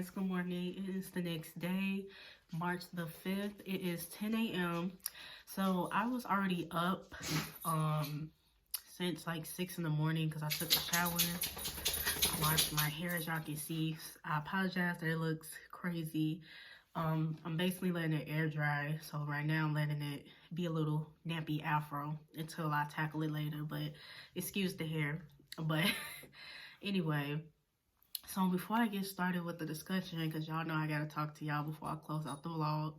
guys, good morning. It is the next day, March the 5th. It is 10 a.m. So I was already up since like 6 in the morning because I took a shower. I washed my hair, as y'all can see. I apologize that it looks crazy. I'm basically letting it air dry. So right now I'm letting it be a little nappy afro until I tackle it later. But excuse the hair. But anyway. So before I get started with the discussion, because y'all know I gotta talk to y'all before I close out the vlog.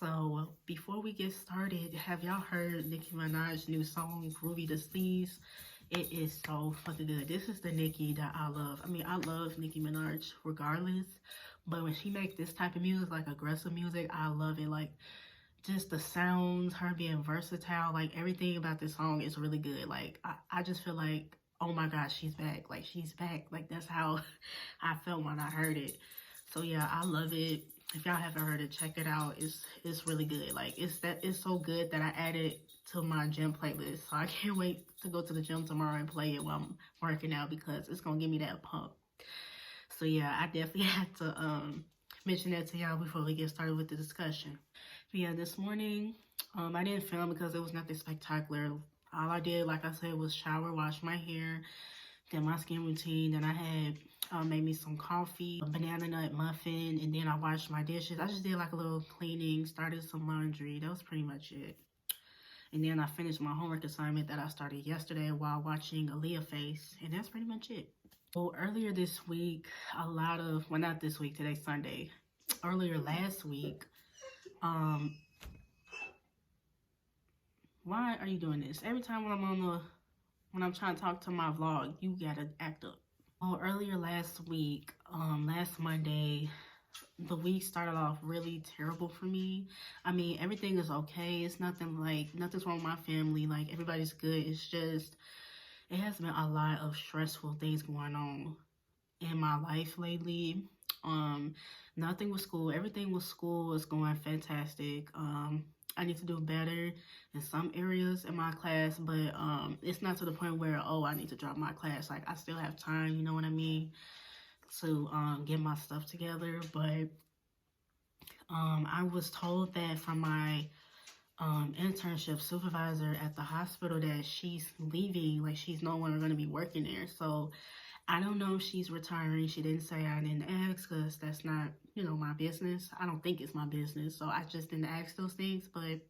So before we get started, have y'all heard Nicki Minaj's new song, Ruby the Sleeves? It is so fucking good. This is the Nicki that I love. I mean, I love Nicki Minaj regardless, but when she makes this type of music, like aggressive music, I love it. Like, just the sounds, her being versatile, like everything about this song is really good. Like, I just feel like, oh my gosh, she's back. Like, she's back. Like, that's how I felt when I heard it. So yeah, I love it. If y'all haven't heard it, check it out. It's really good. Like, it's so good that I added to my gym playlist. So I can't wait to go to the gym tomorrow and play it while I'm working out because it's gonna give me that pump. So yeah, I definitely had to mention that to y'all before we get started with the discussion. But yeah, this morning, I didn't film because it was nothing spectacular. All I did, like I said, was shower, wash my hair, did my skin routine. Then I had made me some coffee, a banana nut muffin, and then I washed my dishes. I just did like a little cleaning, started some laundry. That was pretty much it. And then I finished my homework assignment that I started yesterday while watching Aaliyah Face, and that's pretty much it. Well, earlier this week, well, not this week, today's Sunday. Earlier last week, why are you doing this? Every time when I'm trying to talk to my vlog, you gotta act up. Well, earlier last week, last Monday, the week started off really terrible for me. I mean, everything is okay. It's nothing's wrong with my family. Like, everybody's good. It's just, it has been a lot of stressful things going on in my life lately. Nothing with school. Everything with school is going fantastic. I need to do better in some areas in my class, but it's not to the point where, oh, I need to drop my class. Like, I still have time, you know what I mean, to get my stuff together. But I was told that from my internship supervisor at the hospital that she's leaving, like she's no longer going to be working there. So I don't know if she's retiring. She didn't say. I didn't ask because that's not, my business. I don't think it's my business. So I just didn't ask those things. But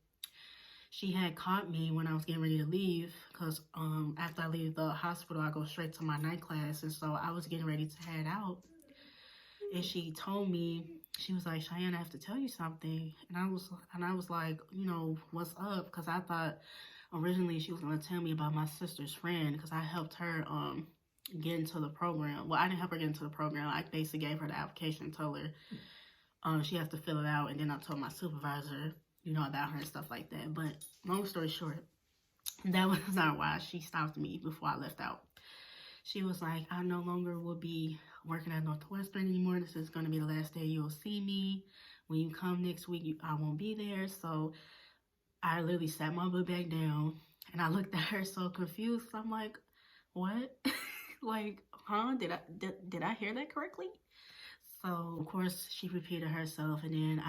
she had caught me when I was getting ready to leave because after I leave the hospital, I go straight to my night class. And so I was getting ready to head out. And she told me, she was like, Cheyenne, I have to tell you something. And I was like, what's up? Because I thought originally she was going to tell me about my sister's friend because I helped her get into the program. Well, I didn't help her get into the program. I basically gave her the application and told her she has to fill it out. And then I told my supervisor, about her and stuff like that. But long story short, that was not why she stopped me before I left out. She was like, I no longer will be working at Northwestern anymore. This is going to be the last day you'll see me. When you come next week, I won't be there. So I literally sat my butt back down and I looked at her so confused. I'm like, what? Like, huh? Did I hear that correctly? So of course she repeated herself, and then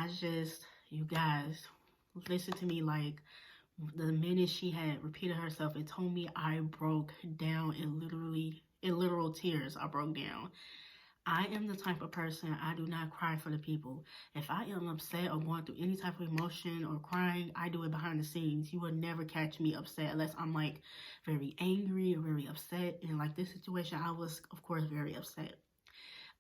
you guys, listen to me. Like, the minute she had repeated herself, it told me I broke down in literal tears. I broke down. I am the type of person, I do not cry for the people. If I am upset or going through any type of emotion or crying, I do it behind the scenes. You will never catch me upset unless I'm like very angry or very upset. And like this situation, I was of course very upset.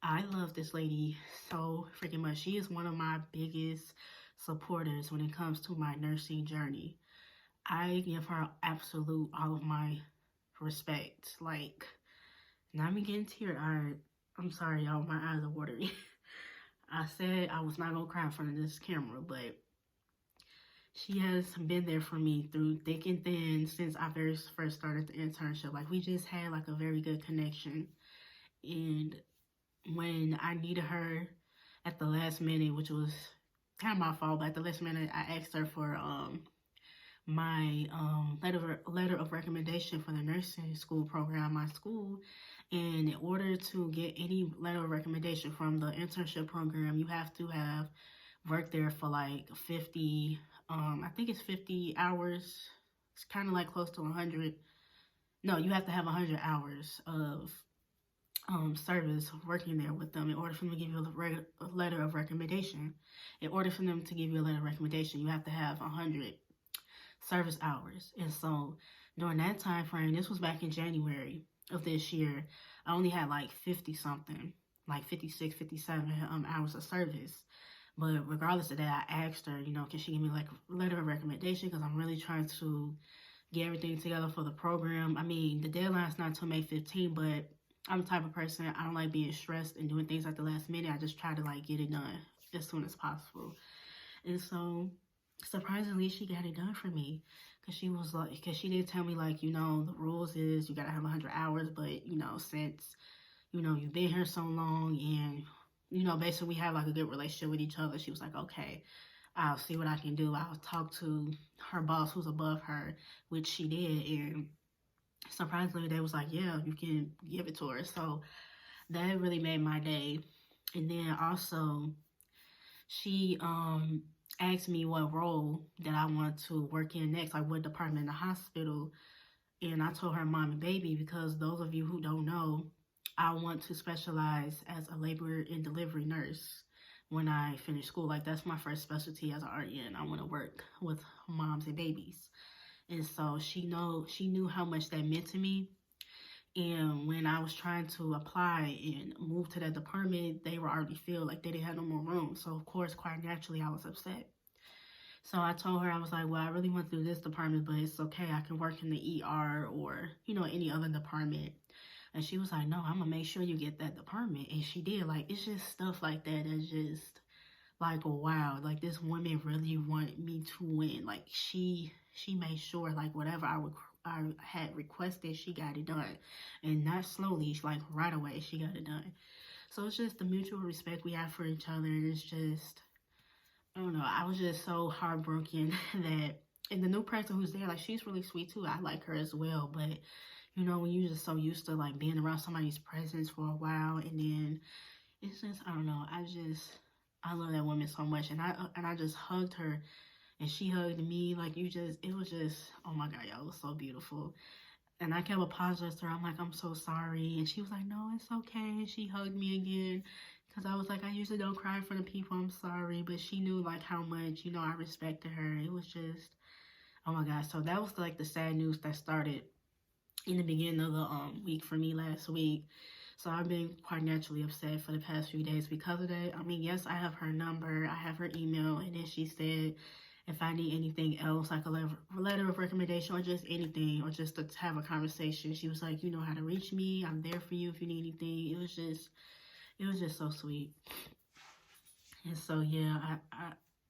I love this lady so freaking much. She is one of my biggest supporters when it comes to my nursing journey. I give her absolute all of my respect. Like, now I'm getting teary-eyed. I'm sorry, y'all. My eyes are watery. I said I was not going to cry in front of this camera, but she has been there for me through thick and thin since I first started the internship. Like, we just had like a very good connection. And when I needed her at the last minute, which was kind of my fault, but at the last minute, I asked her for my letter of recommendation for the nursing school program at my school. And in order to get any letter of recommendation from the internship program, you have to have worked there for like 50, I think it's 50 hours. It's kind of like close to 100. No, you have to have 100 hours of service working there with them in order for them to give you a letter of recommendation. In order for them to give you a letter of recommendation, you have to have 100 service hours. And so during that time frame, this was back in January of this year, I only had like 50 something, like 56, 57 hours of service. But regardless of that, I asked her, can she give me like a letter of recommendation, because I'm really trying to get everything together for the program. I mean, the deadline's not until May 15th, but I'm the type of person, I don't like being stressed and doing things at the last minute. I just try to like get it done as soon as possible. And so surprisingly, she got it done for me, because she did tell me like, the rules is you got to have 100 hours, but since you've been here so long, and basically we have like a good relationship with each other, she was like, okay, I'll see what I can do. I'll talk to her boss who's above her, which she did, and surprisingly they was like, yeah, you can give it to her. So that really made my day. And then also she asked me what role that I want to work in next, like what department in the hospital. And I told her mom and baby, because those of you who don't know, I want to specialize as a labor and delivery nurse when I finish school. Like, that's my first specialty as an RN. I want to work with moms and babies. And so she knew how much that meant to me. And when I was trying to apply and move to that department, they were already filled, like they didn't have no more room. So of course, quite naturally, I was upset. So I told her, I was like, well, I really want to do this department, but it's okay. I can work in the ER or, any other department. And she was like, no, I'm going to make sure you get that department. And she did. Like, it's just stuff like that that's just like, wow. Like, this woman really wanted me to win. Like, she made sure, like, whatever I had requested, she got it done. And not slowly, like, right away, she got it done. So it's just the mutual respect we have for each other. And it's just, I don't know, I was just so heartbroken that, and the new person who's there, like, she's really sweet too. I like her as well. But, when you're just so used to, like, being around somebody's presence for a while, and then it's just, I don't know, I love that woman so much. And I just hugged her, and she hugged me. Like, it was just, oh my God, y'all, it was so beautiful. And I kept apologizing to her. I'm like, I'm so sorry. And she was like, no, it's okay. And she hugged me again. Because I was like, I usually don't cry in front of people. I'm sorry. But she knew, like, how much, I respected her. It was just, oh my God. So that was, like, the sad news that started in the beginning of the week for me last week. So I've been quite naturally upset for the past few days because of that. I mean, yes, I have her number. I have her email. And then she said, if I need anything else, like a letter of recommendation or just anything, or just to have a conversation, she was like, you know how to reach me. I'm there for you if you need anything. It was just so sweet. And so, yeah,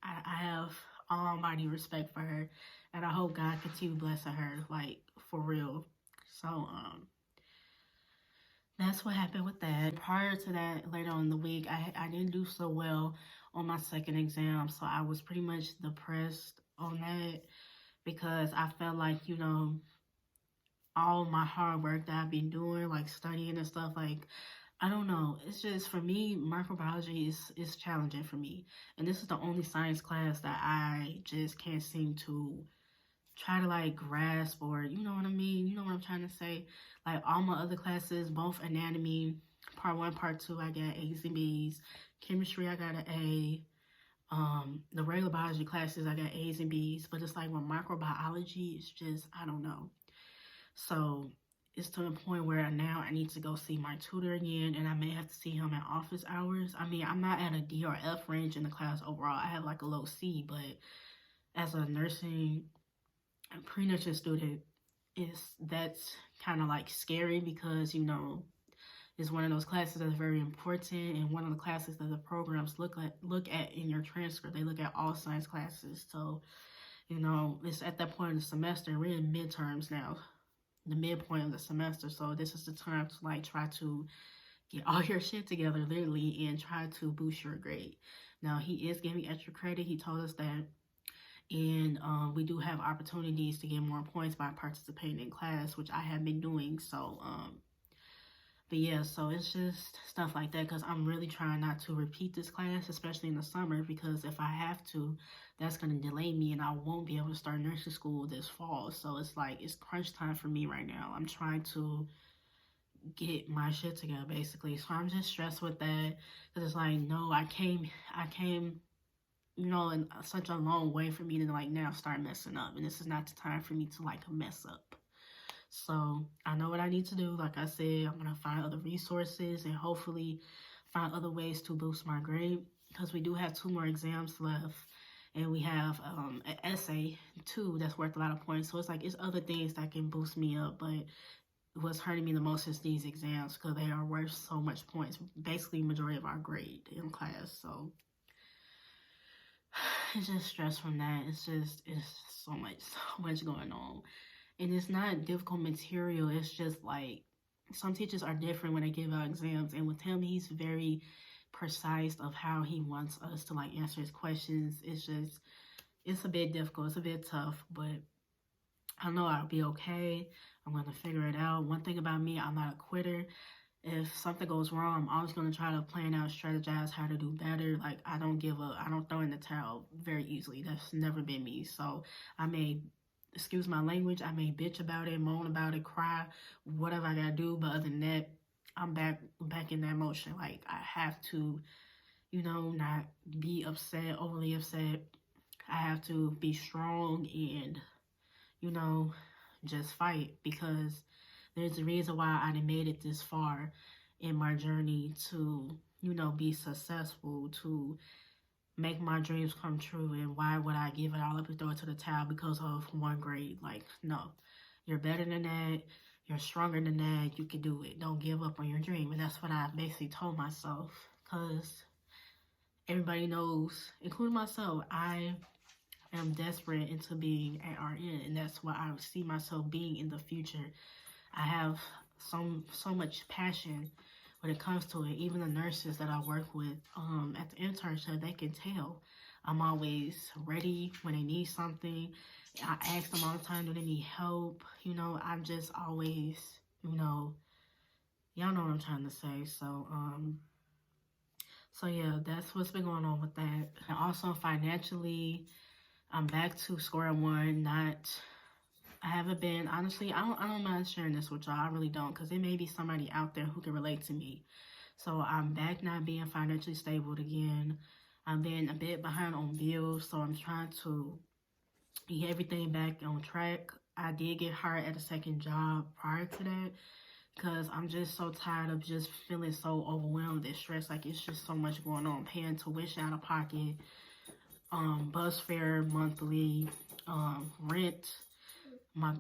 I have almighty respect for her, and I hope God continue blessing her, like, for real. So, that's what happened with that. Prior to that, later on in the week, I didn't do so well on my second exam, so I was pretty much depressed on that, because I felt like, all my hard work that I've been doing, like studying and stuff, like, I don't know. It's just, for me, microbiology is challenging for me. And this is the only science class that I just can't seem to try to, like, grasp, or, you know what I mean? You know what I'm trying to say? Like, all my other classes, both anatomy, part 1, part 2, I got A's and B's. Chemistry, I got an A. The regular biology classes, I got A's and B's. But it's like, with microbiology, it's just, I don't know. So it's to the point where now I need to go see my tutor again, and I may have to see him at office hours. I mean, I'm not at a D or F range in the class overall. I have like a low C, but as a nursing pre-nursing student, that's kind of like scary, because it's one of those classes that's very important, and one of the classes that the programs look at in your transcript. They look at all science classes. So it's at that point in the semester. We're in midterms now, the midpoint of the semester. So this is the time to, like, try to get all your shit together, literally, and try to boost your grade. Now, he is giving extra credit. He told us that. And we do have opportunities to get more points by participating in class, which I have been doing. So But yeah, so it's just stuff like that because I'm really trying not to repeat this class, especially in the summer, because if I have to, that's going to delay me and I won't be able to start nursing school this fall. So it's like, it's crunch time for me right now. I'm trying to get my shit together basically. So I'm just stressed with that because it's like, no, I came, in such a long way for me to like now start messing up. And this is not the time for me to like mess up. So I know what I need to do. Like I said, I'm gonna find other resources and hopefully find other ways to boost my grade because we do have 2 more exams left, and we have an essay too that's worth a lot of points. So it's like it's other things that can boost me up, but what's hurting me the most is these exams because they are worth so much points, basically majority of our grade in class. So it's just stress from that. It's so much going on. And it's not difficult material. It's just like some teachers are different when they give out exams. And with him, he's very precise of how he wants us to like answer his questions. It's a bit difficult. It's a bit tough, but I know I'll be okay. I'm going to figure it out. One thing about me, I'm not a quitter. If something goes wrong, I'm always going to try to plan out, strategize how to do better. Like, I don't give up. I don't throw in the towel very easily. That's never been me. So I may, excuse my language, I may bitch about it, moan about it, cry, whatever I got to do. But other than that, I'm back in that motion. Like, I have to, not be upset, overly upset. I have to be strong and, just fight because there's a reason why I done made it this far in my journey to, be successful, to make my dreams come true. And why would I give it all up and throw it to the towel because of one grade? Like, no, you're better than that. You're stronger than that. You can do it. Don't give up on your dream. And that's what I basically told myself because everybody knows, including myself, I am desperate into being an RN, and that's what I see myself being in the future. I have so much passion when it comes to it. Even the nurses that I work with at the internship, they can tell I'm always ready when they need something. I ask them all the time, do they need help? I'm just always, y'all know what I'm trying to say. So yeah, that's what's been going on with that. And also financially, I'm back to square one. I haven't been, honestly, I don't mind sharing this with y'all. I really don't, because there may be somebody out there who can relate to me. So I'm back not being financially stable again. I'm being a bit behind on bills, so I'm trying to get everything back on track. I did get hired at a second job prior to that because I'm just so tired of just feeling so overwhelmed and stressed. Like, it's just so much going on. Paying tuition out of pocket, bus fare monthly, rent. My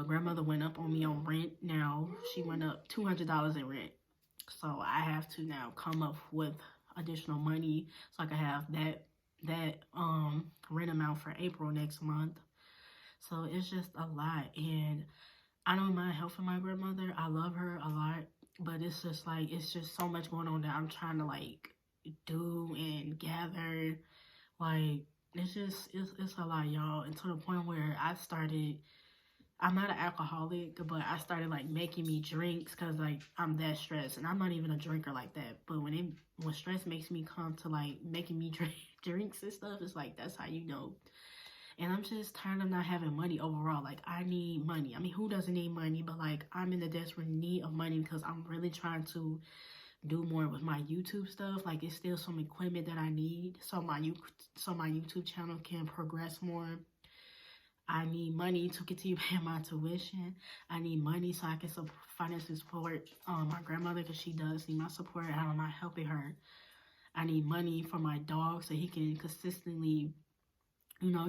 grandmother went up on me on rent. Now she went up $200 in rent, so I have to now come up with additional money so I can have that rent amount for April next month. So it's just a lot, and I don't mind helping my grandmother. I love her a lot, but it's just so much going on that I'm trying to like do and gather. Like, it's a lot, y'all, and to the point where I'm not an alcoholic, but I started like making me drinks because like I'm that stressed, and I'm not even a drinker like that. But when stress makes me come to like making me drink drinks and stuff, it's like that's how you know. And I'm just tired of not having money overall. Like, I need money. I mean, who doesn't need money? But like, I'm in the desperate need of money because I'm really trying to do more with my YouTube stuff. Like, it's still some equipment that I need so my YouTube channel can progress more. I need money to continue paying my tuition. I need money so I can financially support my grandmother because she does need my support and I'm not helping her. I need money for my dog so he can consistently,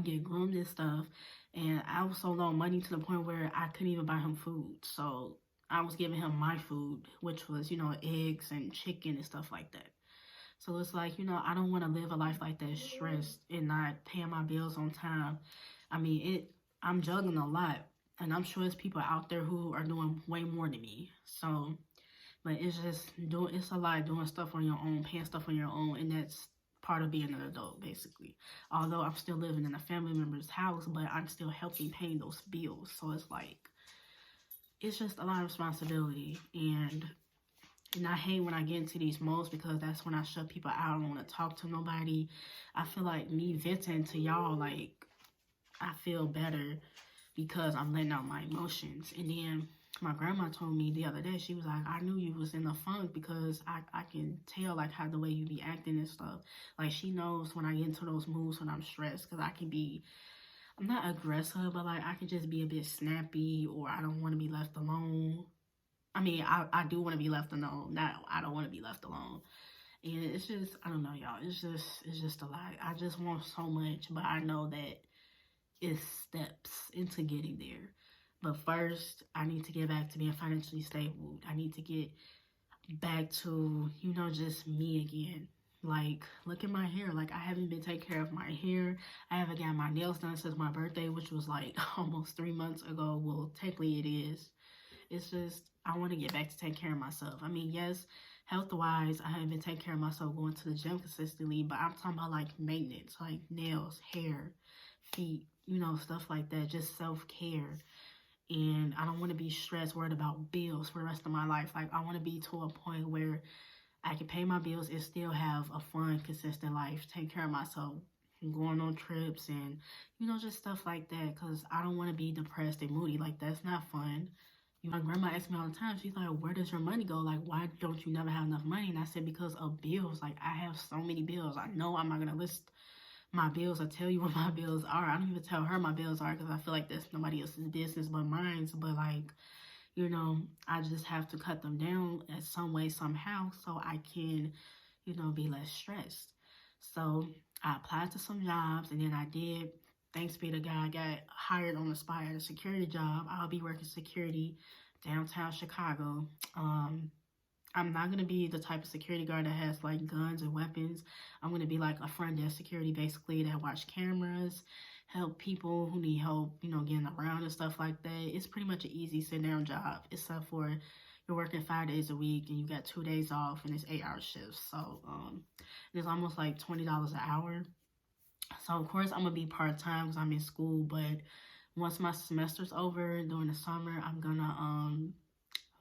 get groomed and stuff. And I was so low on money to the point where I couldn't even buy him food. So I was giving him my food, which was, eggs and chicken and stuff like that. So it's like, I don't want to live a life like that, stressed and not paying my bills on time. I mean, I'm juggling a lot, and I'm sure there's people out there who are doing way more than me. So, but it's a lot doing stuff on your own, paying stuff on your own, and that's part of being an adult, basically. Although I'm still living in a family member's house, but I'm still helping paying those bills. So it's like, it's just a lot of responsibility, and And I hate when I get into these modes because that's when I shut people out. I don't want to talk to nobody. I feel like me venting to y'all, like, I feel better because I'm letting out my emotions. And then my grandma told me the other day, she was like, I knew you was in a funk because I can tell, like, how the way you be acting and stuff. Like, she knows when I get into those moods when I'm stressed, because I can be, I'm not aggressive, but, like, I can just be a bit snappy, or I don't want to be left alone. I mean, I do want to be left alone. Not, I don't want to be left alone. And it's just, I don't know, y'all. It's just a lot. I just want so much, but I know that it's steps into getting there. But first, I need to get back to being financially stable. I need to get back to, you know, just me again. Like, look at my hair. Like, I haven't been taking care of my hair. I haven't got my nails done since my birthday, which was like almost 3 months ago. Well, technically it is. It's just, I want to get back to taking care of myself. I mean, yes, health-wise, I haven't been taking care of myself going to the gym consistently, but I'm talking about, like, maintenance, like nails, hair, feet, you know, stuff like that, just self-care. And I don't want to be stressed, worried about bills for the rest of my life. Like, I want to be to a point where I can pay my bills and still have a fun, consistent life, take care of myself, going on trips and, you know, just stuff like that, because I don't want to be depressed and moody. Like, that's not fun. My grandma asks me all the time, she's like, where does your money go? Like, why don't you never have enough money? And I said, because of bills. Like, I have so many bills. I know I'm not going to list my bills or tell you what my bills are. I don't even tell her my bills are because I feel like that's nobody else's business but mine. But, like, you know, I just have to cut them down in some way, somehow, so I can, you know, be less stressed. So I applied to some jobs, and then I did. Thanks be to God, got hired on the spot at a security job. I'll be working security downtown Chicago. I'm not going to be the type of security guard that has, like, guns and weapons. I'm going to be like a front desk security, basically, that watch cameras, help people who need help, you know, getting around and stuff like that. It's pretty much an easy sit-down job, except for you're working 5 days a week and you got 2 days off and it's 8-hour shifts. So it's almost like $20 an hour. So, of course, I'm going to be part-time because I'm in school, but once my semester's over during the summer, I'm going to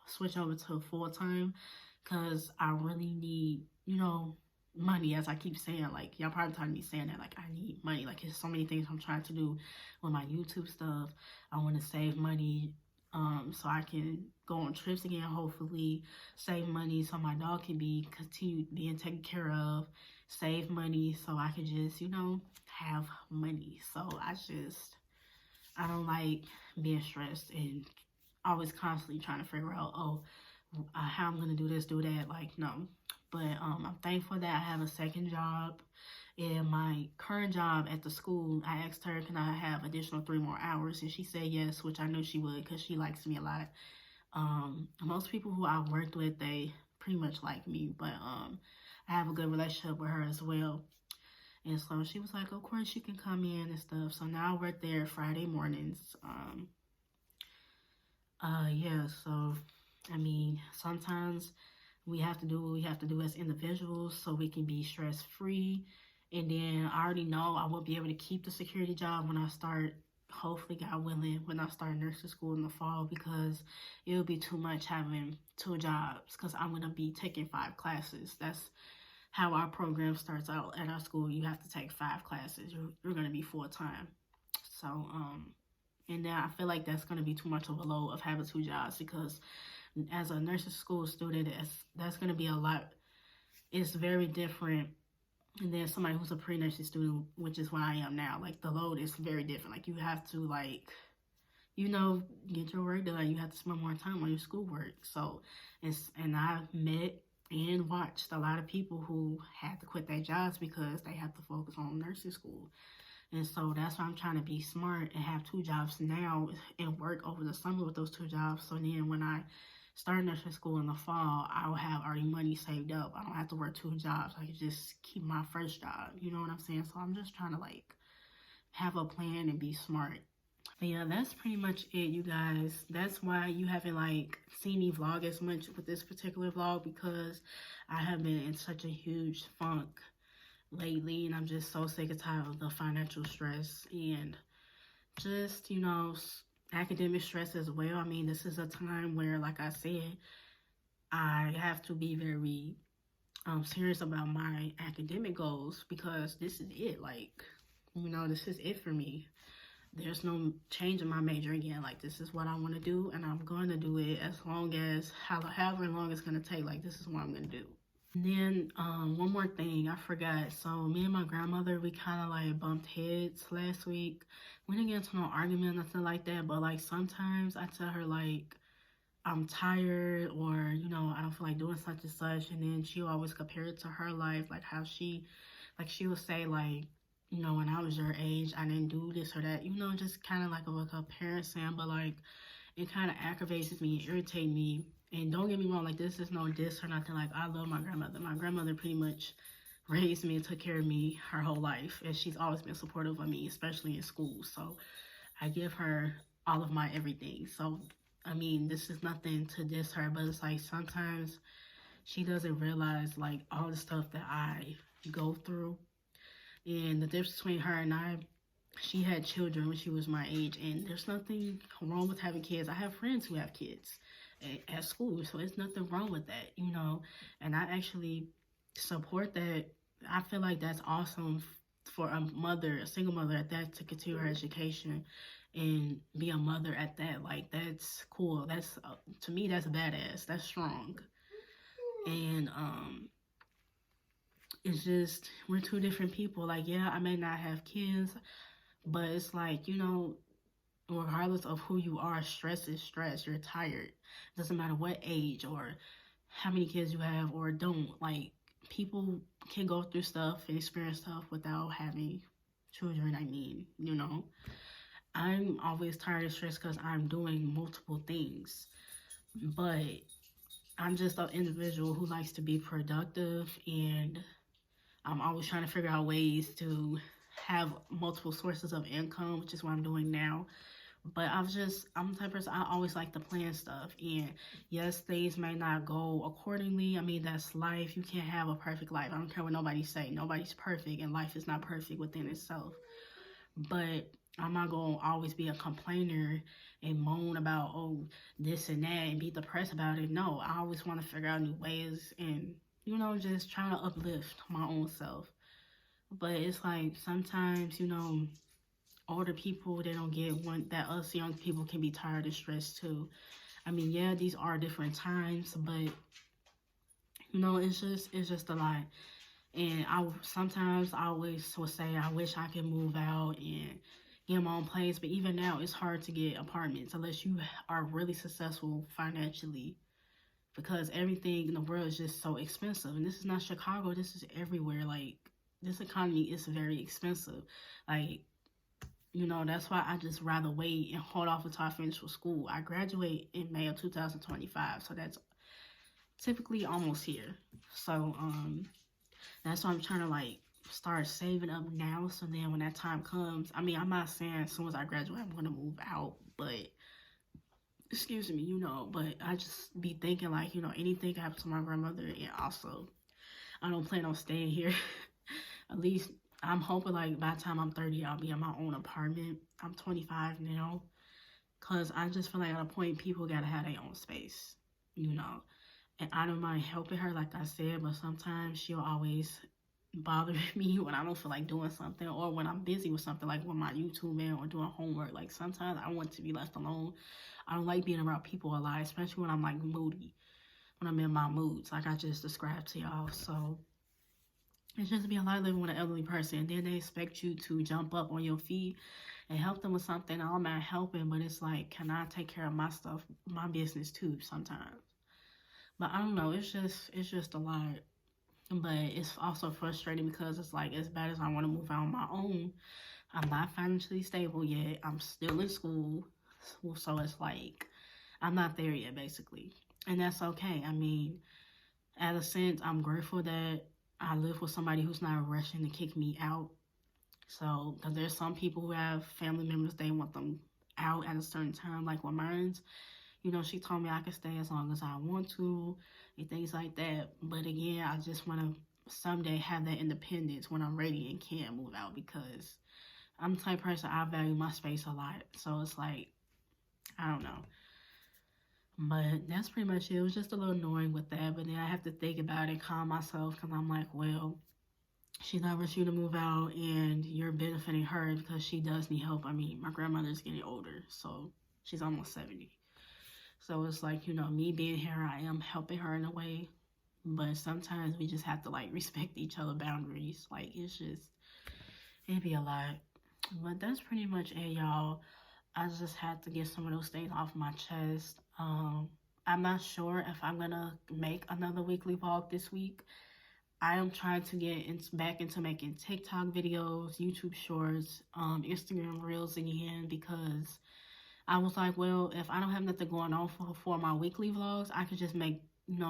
switch over to full-time because I really need, you know, money, as I keep saying. Like, y'all probably tired of me saying that. Like, I need money. Like, there's so many things I'm trying to do with my YouTube stuff. I want to save money so I can go on trips again, hopefully. Save money so my dog can be continued being taken care of. Save money so I can just, you know, have money. So I don't like being stressed and always constantly trying to figure out, how I'm going to do this, do that. Like, no. But I'm thankful that I have a second job. And my current job at the school, I asked her, can I have additional 3 more hours? And she said yes, which I knew she would because she likes me a lot. Most people who I've worked with, they pretty much like me. But I have a good relationship with her as well. And so she was like, of course you can come in and stuff. So now I work there Friday mornings. Yeah, so, I mean, sometimes we have to do what we have to do as individuals so we can be stress-free. And then I already know I won't be able to keep the security job when I start, hopefully, God willing, when I start nursing school in the fall, because it'll be too much having 2 jobs because I'm going to be taking 5 classes. That's how our program starts out at our school. You have to take 5 classes. You're going to be full-time. So, and then I feel like that's going to be too much of a load of having 2 jobs because as a nursing school student, that's going to be a lot. It's very different than somebody who's a pre-nursing student, which is what I am now. Like, the load is very different. Like, you have to, like, you know, get your work done. You have to spend more time on your schoolwork. So, and I've met and watched a lot of people who had to quit their jobs because they have to focus on nursing school. And so that's why I'm trying to be smart and have 2 jobs now and work over the summer with those 2 jobs. So then when I start nursing school in the fall, I'll have already money saved up. I don't have to work 2 jobs. I can just keep my first job. You know what I'm saying? So I'm just trying to, like, have a plan and be smart. But yeah, that's pretty much it, you guys. That's why you haven't, like, seen me vlog as much with this particular vlog, because I have been in such a huge funk lately, and I'm just so sick and tired of the financial stress and just, you know, academic stress as well. I mean, this is a time where, like I said, I have to be very serious about my academic goals because this is it. Like, this is it for me. There's no change in my major again. Like, this is what I want to do, and I'm going to do it as long as, however long it's going to take. Like, this is what I'm going to do. Then one more thing I forgot. So me and my grandmother, we kind of like bumped heads last week. We didn't get into no argument, nothing like that. But like sometimes I tell her like I'm tired, or I don't feel like doing such and such, and then she'll always compare it to her life, like how she will say like, when I was your age, I didn't do this or that, just kind of like a comparison. But like it kind of aggravates me and irritates me. And don't get me wrong, like this is no diss or nothing. Like I love my grandmother. My grandmother pretty much raised me and took care of me her whole life, and she's always been supportive of me, especially in school. So I give her all of my everything. So I mean, this is nothing to diss her, but it's like sometimes she doesn't realize like all the stuff that I go through, and the difference between her and I. She had children when she was my age, and there's nothing wrong with having kids. I have friends who have kids at school, so it's nothing wrong with that. And I actually support that. I feel like that's awesome for a single mother at that, to continue her education and be a mother at that. Like that's cool. That's to me, that's badass. That's strong. And it's just we're two different people. Like yeah, I may not have kids, but it's like regardless of who you are, stress is stress. You're tired. It doesn't matter what age or how many kids you have or don't. Like people can go through stuff and experience stuff without having children. I mean, I'm always tired and stressed because I'm doing multiple things. But I'm just an individual who likes to be productive, and I'm always trying to figure out ways to have multiple sources of income, which is what I'm doing now. But I'm the type of person, I always like to plan stuff. And yes, things may not go accordingly. I mean, that's life. You can't have a perfect life. I don't care what nobody say. Nobody's perfect, and life is not perfect within itself. But I'm not going to always be a complainer and moan about, oh, this and that, and be depressed about it. No, I always want to figure out new ways and, just trying to uplift my own self. But it's like sometimes, older people, they don't get one that us young people can be tired and stressed too. I mean, yeah, these are different times, but it's just a lot. And I always will say I wish I could move out and get my own place, but even now it's hard to get apartments unless you are really successful financially, because everything in the world is just so expensive. And this is not Chicago, this is everywhere. Like this economy is very expensive. Like that's why I just rather wait and hold off until I finish with school. I graduate in May of 2025, so that's typically almost here. So that's why I'm trying to like start saving up now, so then when that time comes, I mean, I'm not saying as soon as I graduate I'm gonna move out, but excuse me, but I just be thinking like, anything can happen to my grandmother, and also I don't plan on staying here. At least I'm hoping like by the time I'm 30, I'll be in my own apartment. I'm 25 now, because I just feel like at a point people gotta have their own space, and I don't mind helping her, like I said, but sometimes she'll always bother me when I don't feel like doing something, or when I'm busy with something, like with my YouTube man or doing homework. Like sometimes I want to be left alone. I don't like being around people a lot, especially when I'm like moody, when I'm in my moods, like I just described to y'all. So it's just be a lot living with an elderly person, and then they expect you to jump up on your feet and help them with something. I'm not helping, but it's like, can I take care of my stuff, my business too sometimes? But I don't know, it's just a lot. But it's also frustrating because it's like, as bad as I want to move out on my own, I'm not financially stable yet. I'm still in school. So it's like, I'm not there yet, basically. And that's okay. I mean, at a sense, I'm grateful that I live with somebody who's not rushing to kick me out. So, because there's some people who have family members, they want them out at a certain time, like with mine's. She told me I could stay as long as I want to and things like that. But again, I just want to someday have that independence when I'm ready and can move out, because I'm the type of person, I value my space a lot. So it's like, I don't know. But that's pretty much it. It was just a little annoying with that, but then I have to think about it, calm myself, because I'm like, well, she's not rushing you to move out, and you're benefiting her because she does need help. I mean, my grandmother's getting older, so she's almost 70. So it's like, me being here, I am helping her in a way. But sometimes we just have to like respect each other boundaries. Like it'd be a lot. But that's pretty much it, y'all. I just had to get some of those things off my chest. I'm not sure if I'm gonna make another weekly vlog this week. I am trying to get back into making TikTok videos, YouTube shorts, Instagram reels again, because I was like, well, if I don't have nothing going on for my weekly vlogs, I could just make,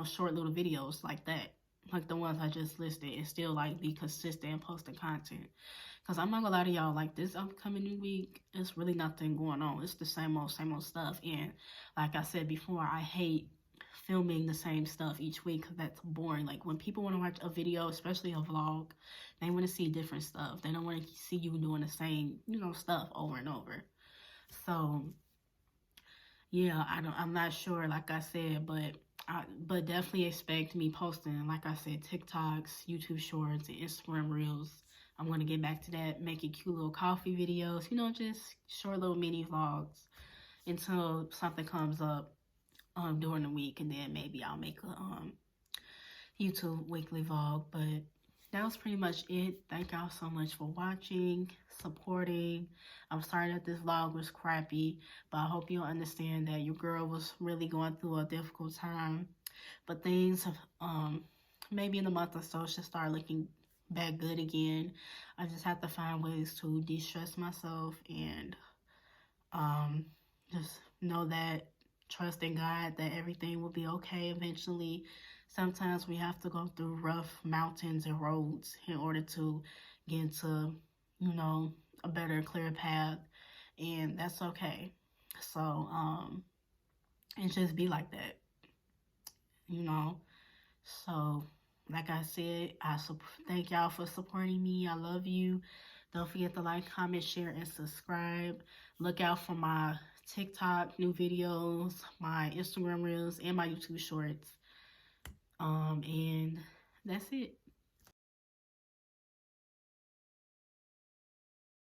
short little videos like that. Like the ones I just listed, and still like be consistent and posting content. Cause I'm not gonna lie to y'all, like this upcoming new week, it's really nothing going on. It's the same old stuff. And like I said before, I hate filming the same stuff each week because that's boring. Like when people want to watch a video, especially a vlog, they want to see different stuff. They don't want to see you doing the same, stuff over and over. So yeah, I'm not sure, like I said, but definitely expect me posting, like I said, TikToks, YouTube shorts, and Instagram reels. I'm gonna get back to that, making cute little coffee videos, just short little mini vlogs until something comes up during the week, and then maybe I'll make a YouTube weekly vlog. But that was pretty much it. Thank y'all so much for watching, supporting. I'm sorry that this vlog was crappy, but I hope you'll understand that your girl was really going through a difficult time. But things have, maybe in a month or so, should start looking back good again. I just have to find ways to de-stress myself and just know that, trust in God that everything will be okay eventually. Sometimes we have to go through rough mountains and roads in order to get into, a better, clear path, and that's okay. So, it just be like that, you know. So, like I said, thank y'all for supporting me. I love you. Don't forget to like, comment, share, and subscribe. Look out for my TikTok new videos, my Instagram reels, and my YouTube shorts. And that's it.